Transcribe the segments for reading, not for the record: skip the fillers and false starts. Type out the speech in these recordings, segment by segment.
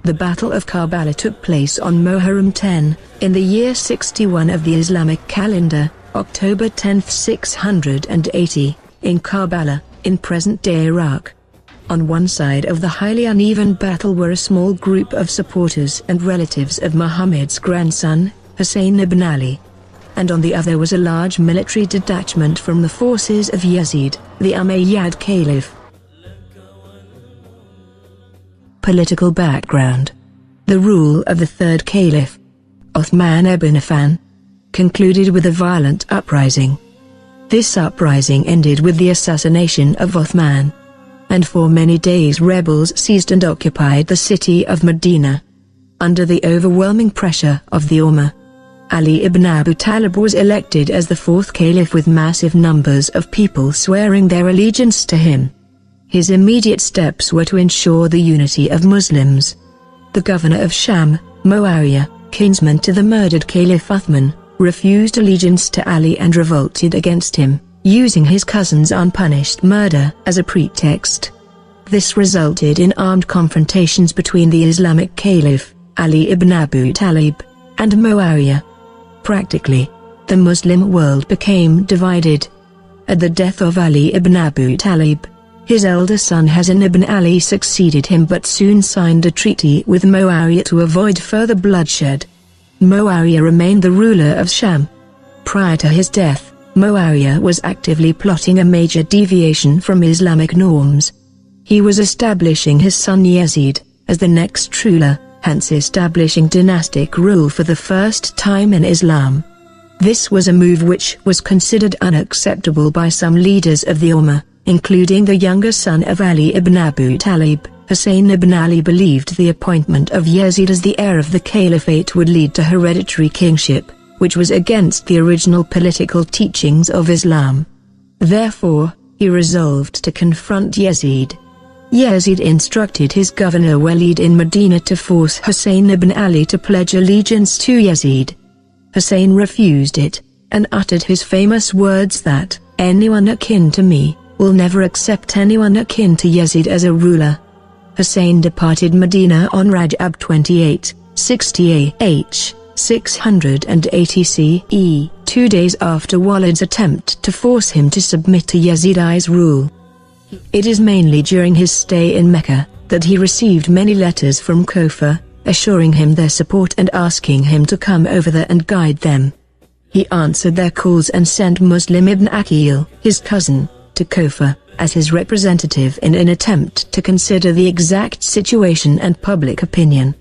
The Battle of Karbala took place on Muharram 10, in the year 61 of the Islamic calendar, October 10, 680, in Karbala, in present-day Iraq. On one side of the highly uneven battle were a small group of supporters and relatives of Muhammad's grandson, Husayn ibn Ali. And on the other was a large military detachment from the forces of Yazid, the Umayyad Caliph. Political background. The rule of the third Caliph, Uthman ibn Affan, concluded with a violent uprising. This uprising ended with the assassination of Uthman, and for many days rebels seized and occupied the city of Medina. Under the overwhelming pressure of the Ummah, Ali ibn Abi Talib was elected as the fourth caliph with massive numbers of people swearing their allegiance to him. His immediate steps were to ensure the unity of Muslims. The governor of Sham, Muawiyah, kinsman to the murdered Caliph Uthman, refused allegiance to Ali and revolted against him, using his cousin's unpunished murder as a pretext. This resulted in armed confrontations between the Islamic Caliph, Ali ibn Abi Talib, and Muawiyah. Practically, the Muslim world became divided. At the death of Ali ibn Abi Talib, his elder son Hasan ibn Ali succeeded him but soon signed a treaty with Muawiyah to avoid further bloodshed. Muawiyah remained the ruler of Sham. Prior to his death, Muawiyah was actively plotting a major deviation from Islamic norms. He was establishing his son Yazid as the next ruler, hence establishing dynastic rule for the first time in Islam. This was a move which was considered unacceptable by some leaders of the Ummah, including the younger son of Ali ibn Abi Talib. Husayn ibn Ali believed the appointment of Yazid as the heir of the caliphate would lead to hereditary kingship, which was against the original political teachings of Islam. Therefore, he resolved to confront Yazid. Yazid instructed his governor Walid in Medina to force Husayn ibn Ali to pledge allegiance to Yazid. Husayn refused it, and uttered his famous words that, "Anyone akin to me, will never accept anyone akin to Yazid as a ruler." Husayn departed Medina on Rajab 28, 60 AH, 680 CE, 2 days after Walid's attempt to force him to submit to Yazid's rule. It is mainly during his stay in Mecca that he received many letters from Kufa, assuring him their support and asking him to come over there and guide them. He answered their calls and sent Muslim ibn Aqil, his cousin, to Kufa, as his representative in an attempt to consider the exact situation and public opinion.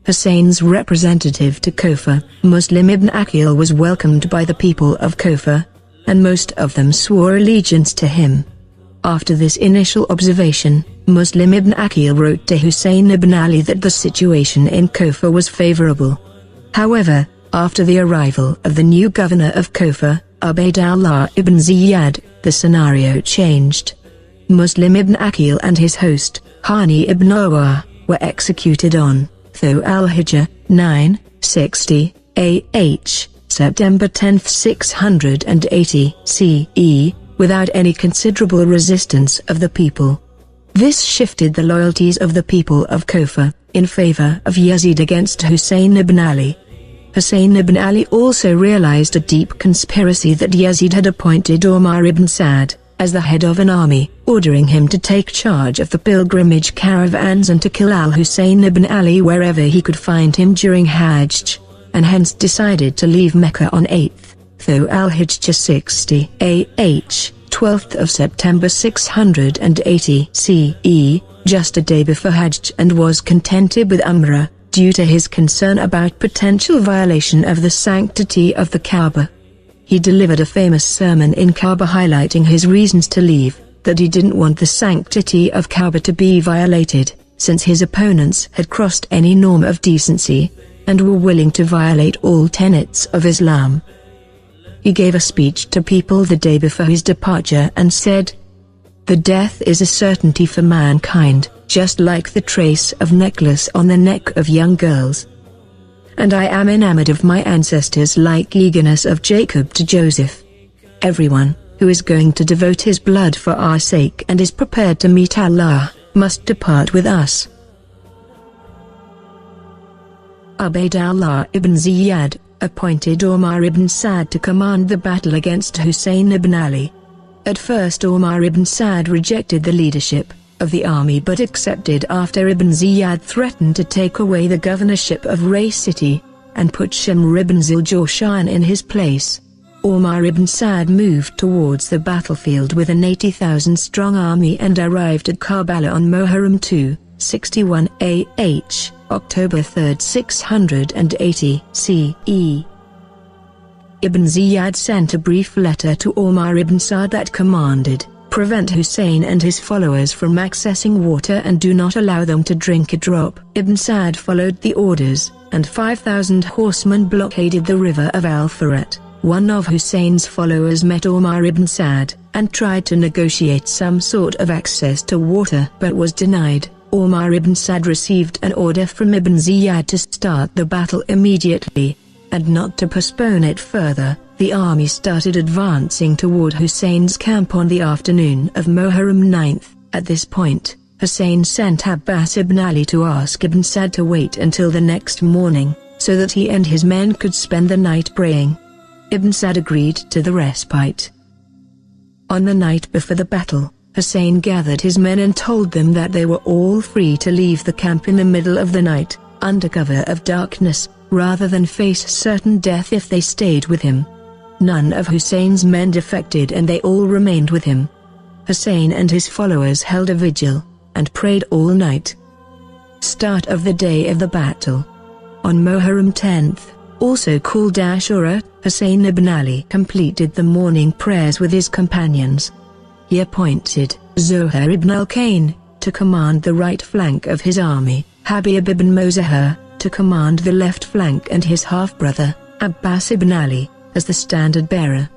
Husayn's representative to Kufa, Muslim ibn Aqil, was welcomed by the people of Kufa, and most of them swore allegiance to him. After this initial observation, Muslim ibn Aqil wrote to Husayn ibn Ali that the situation in Kufa was favorable. However, after the arrival of the new governor of Kufa, Ubaydullah ibn Ziyad, the scenario changed. Muslim ibn Aqil and his host, Hani ibn Awar, were executed on Dhu al-Hijjah, 960 AH, September 10, 680 CE, without any considerable resistance of the people. This shifted the loyalties of the people of Kufa, in favor of Yazid against Husayn ibn Ali. Husayn ibn Ali also realized a deep conspiracy that Yazid had appointed Umar ibn Sa'd as the head of an army, ordering him to take charge of the pilgrimage caravans and to kill al-Husayn ibn Ali wherever he could find him during Hajj, and hence decided to leave Mecca on 8th Dhu al-Hijjah 60 AH, 12th of September 680 CE, just a day before Hajj, and was contented with Umrah, due to his concern about potential violation of the sanctity of the Kaaba. He delivered a famous sermon in Kaaba highlighting his reasons to leave, that he didn't want the sanctity of Kaaba to be violated, since his opponents had crossed any norm of decency, and were willing to violate all tenets of Islam. He gave a speech to people the day before his departure and said, "The death is a certainty for mankind, just like the trace of necklace on the neck of young girls. And I am enamored of my ancestors like eagerness of Jacob to Joseph. Everyone who is going to devote his blood for our sake and is prepared to meet Allah, must depart with us." Ubaydullah ibn Ziyad appointed Umar ibn Sa'd to command the battle against Husayn ibn Ali. At first Umar ibn Sa'd rejected the leadership of the army but accepted after Ibn Ziyad threatened to take away the governorship of Ray city, and put Shimr ibn Ziljawshan in his place. Umar ibn Sa'd moved towards the battlefield with an 80,000-strong army and arrived at Karbala on Muharram 2, 61 AH, October 3, 680 CE. Ibn Ziyad sent a brief letter to Umar ibn Sa'd that commanded, "Prevent Husayn and his followers from accessing water and do not allow them to drink a drop." Ibn Sa'd followed the orders, and 5,000 horsemen blockaded the river of Al-Furat. One of Husayn's followers met Umar ibn Sa'd, and tried to negotiate some sort of access to water but was denied. Umar ibn Sa'd received an order from Ibn Ziyad to start the battle immediately, and not to postpone it further. The army started advancing toward Husayn's camp on the afternoon of Muharram 9th. At this point, Husayn sent Abbas ibn Ali to ask Ibn Sa'd to wait until the next morning, so that he and his men could spend the night praying. Ibn Sa'd agreed to the respite. On the night before the battle, Husayn gathered his men and told them that they were all free to leave the camp in the middle of the night, under cover of darkness, rather than face certain death if they stayed with him. None of Husayn's men defected and they all remained with him. Husayn and his followers held a vigil, and prayed all night. Start of the day of the battle. On Muharram 10th, also called Ashura, Husayn ibn Ali completed the morning prayers with his companions. He appointed Zuhair ibn al-Kain to command the right flank of his army, Habib ibn Muzahir to command the left flank, and his half-brother, Abbas ibn Ali, as the standard-bearer.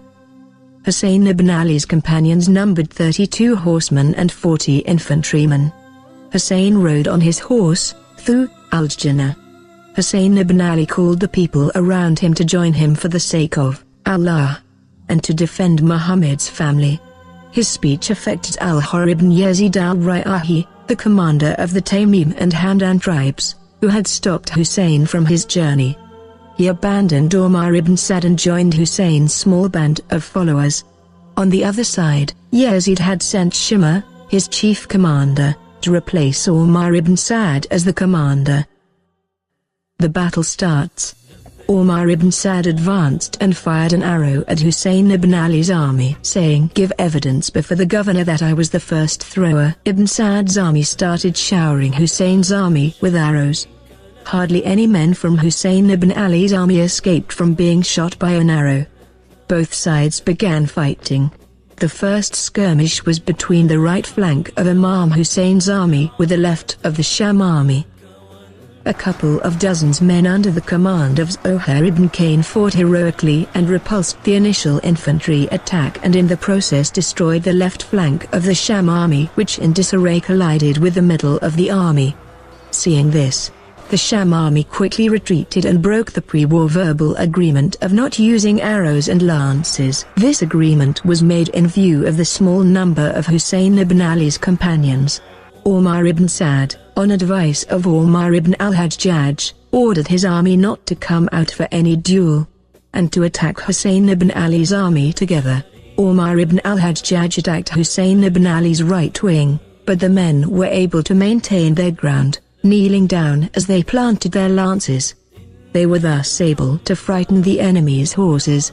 Husayn ibn Ali's companions numbered 32 horsemen and 40 infantrymen. Husayn rode on his horse, Thu al-Jannah. Husayn ibn Ali called the people around him to join him for the sake of Allah, and to defend Muhammad's family. His speech affected al-Hurr ibn Yazid al-Ri'ahi, the commander of the Tamim and Hamdan tribes, who had stopped Husayn from his journey. He abandoned Umar ibn Sa'd and joined Husayn's small band of followers. On the other side, Yazid had sent Shimr, his chief commander, to replace Umar ibn Sa'd as the commander. The battle starts. Umar ibn Sa'd advanced and fired an arrow at Husayn ibn Ali's army, saying, "Give evidence before the governor that I was the first thrower." Ibn Sa'd's army started showering Husayn's army with arrows. Hardly any men from Husayn ibn Ali's army escaped from being shot by an arrow. Both sides began fighting. The first skirmish was between the right flank of Imam Husayn's army with the left of the Sham army. A couple of dozens men under the command of Zuhair ibn Kain fought heroically and repulsed the initial infantry attack, and in the process destroyed the left flank of the Sham army, which in disarray collided with the middle of the army. Seeing this, the Sham army quickly retreated and broke the pre-war verbal agreement of not using arrows and lances. This agreement was made in view of the small number of Husayn ibn Ali's companions. Umar ibn Sa'd, on advice of Umar ibn al-Hajjaj, ordered his army not to come out for any duel, and to attack Husayn ibn Ali's army together. Umar ibn al-Hajjaj attacked Husayn ibn Ali's right wing, but the men were able to maintain their ground, kneeling down as they planted their lances. They were thus able to frighten the enemy's horses.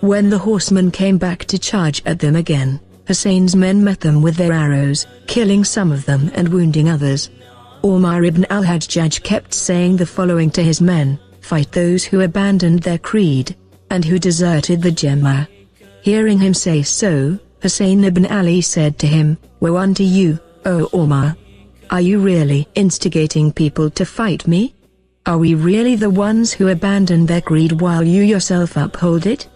When the horsemen came back to charge at them again, Husayn's men met them with their arrows, killing some of them and wounding others. Umar ibn al-Hajjaj kept saying the following to his men: "Fight those who abandoned their creed, and who deserted the Jama'ah." Hearing him say so, Husayn ibn Ali said to him, "Woe unto you, O Umar! Are you really instigating people to fight me? Are we really the ones who abandoned their creed while you yourself uphold it?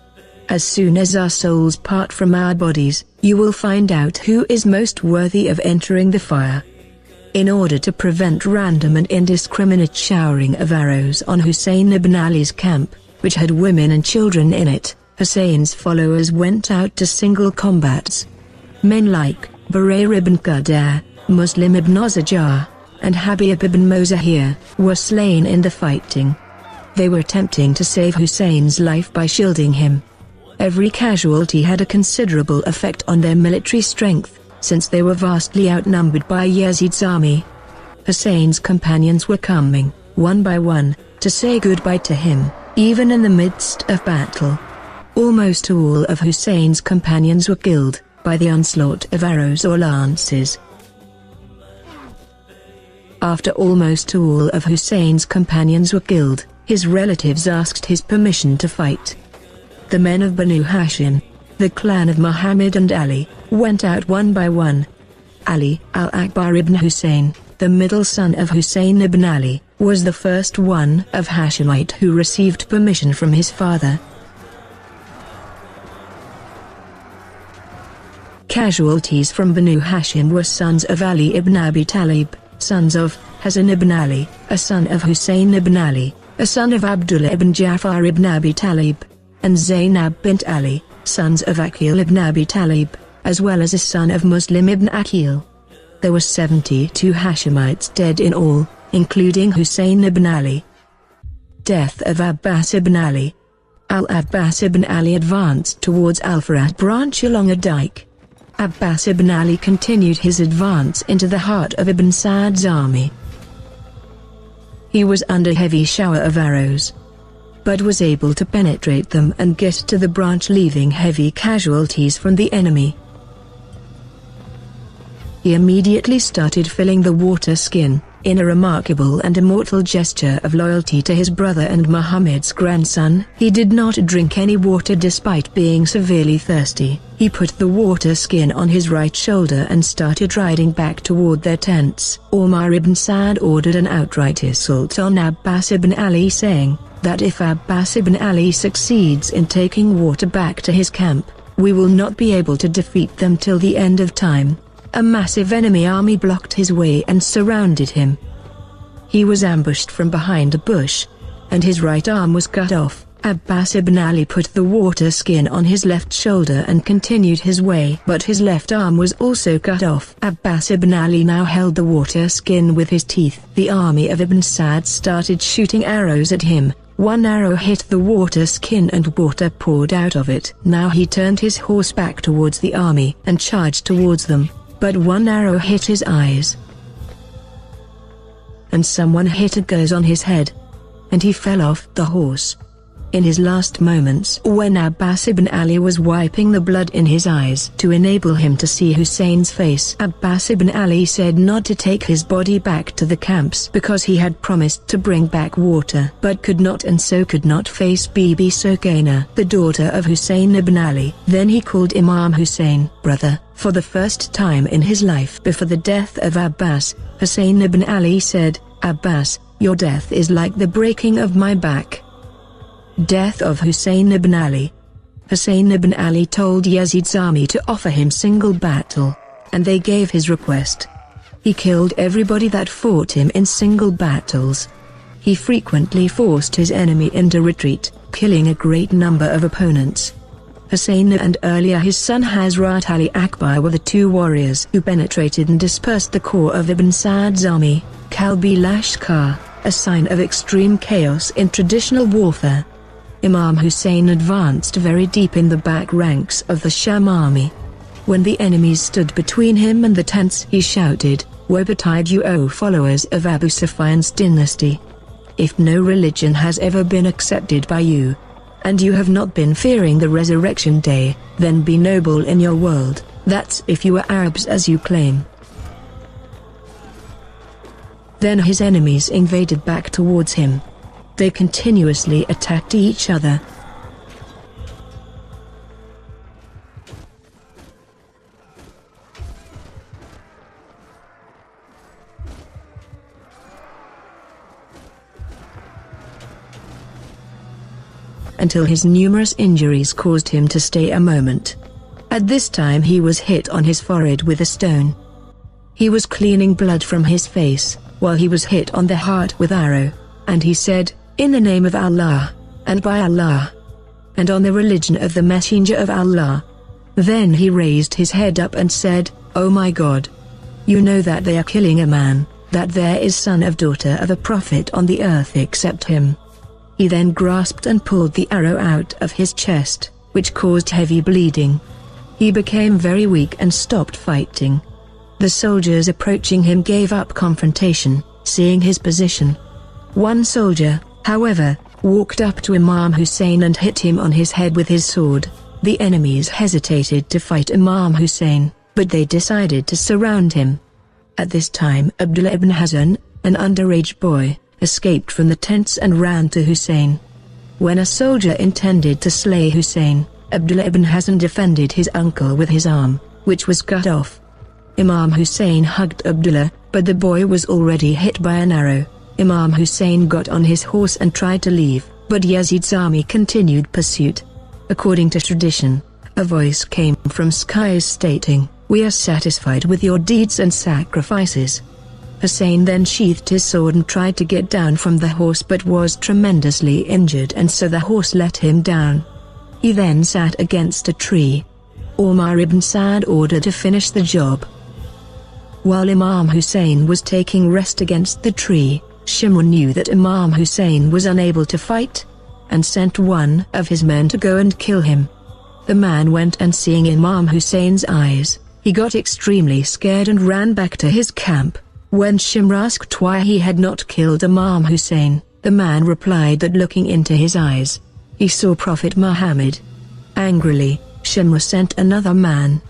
As soon as our souls part from our bodies, you will find out who is most worthy of entering the fire." In order to prevent random and indiscriminate showering of arrows on Husayn ibn Ali's camp, which had women and children in it, Husayn's followers went out to single combats. Men like Burair ibn Qadar, Muslim ibn Zajar, and Habib ibn Muzahir, were slain in the fighting. They were attempting to save Husayn's life by shielding him. Every casualty had a considerable effect on their military strength, since they were vastly outnumbered by Yazid's army. Husayn's companions were coming, one by one, to say goodbye to him, even in the midst of battle. Almost all of Husayn's companions were killed by the onslaught of arrows or lances. After almost all of Husayn's companions were killed, his relatives asked his permission to fight. The men of Banu Hashim, the clan of Muhammad and Ali, went out one by one. Ali al-Akbar ibn Husayn, the middle son of Husayn ibn Ali, was the first one of Hashemite who received permission from his father. Casualties from Banu Hashim were sons of Ali ibn Abi Talib, sons of Hasan ibn Ali, a son of Husayn ibn Ali, a son of Abdullah ibn Ja'far ibn Abi Talib, and Zainab bint Ali, sons of Aqil ibn Abi Talib, as well as a son of Muslim ibn Aqil. There were 72 Hashemites dead in all, including Husayn ibn Ali. Death of Abbas ibn Ali. Al-Abbas ibn Ali advanced towards Al-Furat branch along a dike. Abbas ibn Ali continued his advance into the heart of Ibn Sa'd's army. He was under heavy shower of arrows, but was able to penetrate them and get to the branch, leaving heavy casualties from the enemy. He immediately started filling the water skin, in a remarkable and immortal gesture of loyalty to his brother and Muhammad's grandson. He did not drink any water despite being severely thirsty. He put the water skin on his right shoulder and started riding back toward their tents. Umar ibn Sa'd ordered an outright assault on Abbas ibn Ali, saying that if Abbas ibn Ali succeeds in taking water back to his camp, we will not be able to defeat them till the end of time. A massive enemy army blocked his way and surrounded him. He was ambushed from behind a bush, and his right arm was cut off. Abbas ibn Ali put the water skin on his left shoulder and continued his way, but his left arm was also cut off. Abbas ibn Ali now held the water skin with his teeth. The army of Ibn Sa'd started shooting arrows at him. One arrow hit the water skin and water poured out of it. Now he turned his horse back towards the army and charged towards them. But one arrow hit his eyes, and someone hit a gauze on his head, and he fell off the horse. In his last moments, when Abbas ibn Ali was wiping the blood in his eyes to enable him to see Husayn's face, Abbas ibn Ali said not to take his body back to the camps because he had promised to bring back water, but could not, and so could not face Bibi Sokaina, the daughter of Husayn ibn Ali. Then he called Imam Hussein brother. For the first time in his life before the death of Abbas, Husayn ibn Ali said, "Abbas, your death is like the breaking of my back." Death of Husayn ibn Ali. Husayn ibn Ali told Yazid's army to offer him single battle, and they gave his request. He killed everybody that fought him in single battles. He frequently forced his enemy into retreat, killing a great number of opponents. Husayn and earlier his son Hazrat Ali Akbar were the two warriors who penetrated and dispersed the core of Ibn Sa'd's army, Kalbi Lashkar, a sign of extreme chaos in traditional warfare. Imam Hussein advanced very deep in the back ranks of the Sham army. When the enemies stood between him and the tents, he shouted, "Woe betide you, O followers of Abu Sufyan's dynasty! If no religion has ever been accepted by you, and you have not been fearing the resurrection day, then be noble in your world, that's if you are Arabs as you claim." Then his enemies invaded back towards him. They continuously attacked each other. Until his numerous injuries caused him to stay a moment. At this time he was hit on his forehead with a stone. He was cleaning blood from his face, while he was hit on the heart with arrow, and he said, "In the name of Allah, and by Allah, and on the religion of the Messenger of Allah." Then he raised his head up and said, "Oh my God! You know that they are killing a man that there is son of daughter of a prophet on the earth except him. He then grasped and pulled the arrow out of his chest, which caused heavy bleeding. He became very weak and stopped fighting. The soldiers approaching him gave up confrontation, seeing his position. One soldier, however, walked up to Imam Hussein and hit him on his head with his sword. The enemies hesitated to fight Imam Hussein, but they decided to surround him. At this time Abdullah ibn Hasan, an underage boy, escaped from the tents and ran to Husayn. When a soldier intended to slay Husayn, Abdullah ibn Hasan defended his uncle with his arm, which was cut off. Imam Hussein hugged Abdullah, but the boy was already hit by an arrow. Imam Hussein got on his horse and tried to leave, but Yazid's army continued pursuit. According to tradition, a voice came from skies stating, "We are satisfied with your deeds and sacrifices." Husayn then sheathed his sword and tried to get down from the horse but was tremendously injured, and so the horse let him down. He then sat against a tree. Umar ibn Sa'd ordered to finish the job. While Imam Hussein was taking rest against the tree, Shimr knew that Imam Hussein was unable to fight, and sent one of his men to go and kill him. The man went, and seeing Imam Hussein's eyes, he got extremely scared and ran back to his camp. When Shimr asked why he had not killed Imam Hussein, the man replied that looking into his eyes, he saw Prophet Muhammad. Angrily, Shimr sent another man.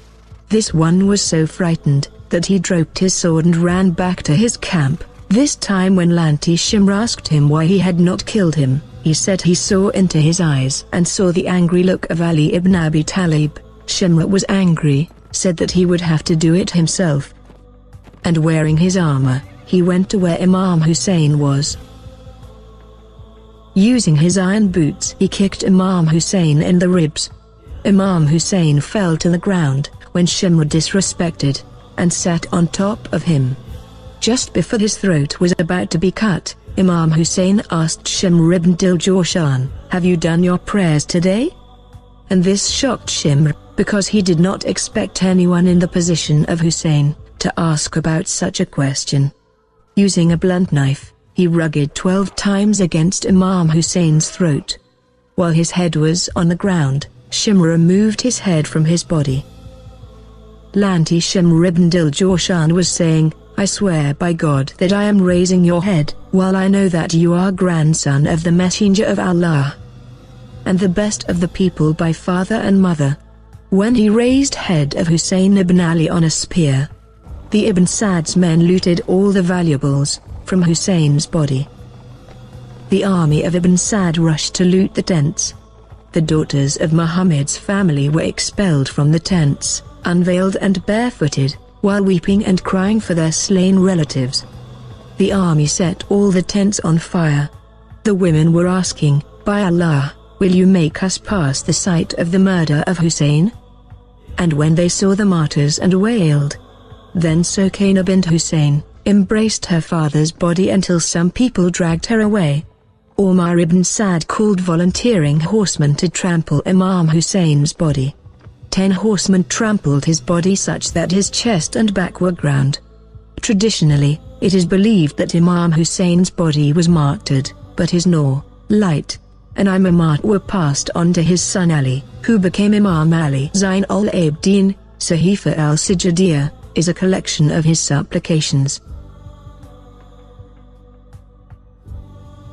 This one was so frightened that he dropped his sword and ran back to his camp. This time when Lanti Shimr asked him why he had not killed him, he said he saw into his eyes and saw the angry look of Ali ibn Abi Talib. Shimr was angry, said that he would have to do it himself. And wearing his armor, he went to where Imam Hussein was. Using his iron boots, he kicked Imam Hussein in the ribs. Imam Hussein fell to the ground, when Shimr disrespected, and sat on top of him. Just before his throat was about to be cut, Imam Hussein asked Shimr ibn Dil-Jawshan, "Have you done your prayers today?" And this shocked Shimr, because he did not expect anyone in the position of Hussein to ask about such a question. Using a blunt knife, he rugged 12 times against Imam Hussein's throat. While his head was on the ground, Shimr removed his head from his body. Lanti Shimr ibn Dil-Jawshan was saying, "I swear by God that I am raising your head, while I know that you are grandson of the Messenger of Allah, and the best of the people by father and mother." When he raised head of Husayn ibn Ali on a spear, the Ibn Sa'd's men looted all the valuables from Husayn's body. The army of Ibn Sa'd rushed to loot the tents. The daughters of Muhammad's family were expelled from the tents, unveiled and barefooted, while weeping and crying for their slain relatives. The army set all the tents on fire. The women were asking, "By Allah, will you make us pass the sight of the murder of Husayn?" And when they saw the martyrs and wailed, then Sukaina bint Husayn embraced her father's body until some people dragged her away. Umar ibn Sa'd called volunteering horsemen to trample Imam Husayn's body. 10 horsemen trampled his body such that his chest and back were ground. Traditionally, it is believed that Imam Husayn's body was martyred, but his nur, light, and imamat were passed on to his son Ali, who became Imam Ali. Zain al-Abidin, Sahifa al-Sijadiyya, is a collection of his supplications.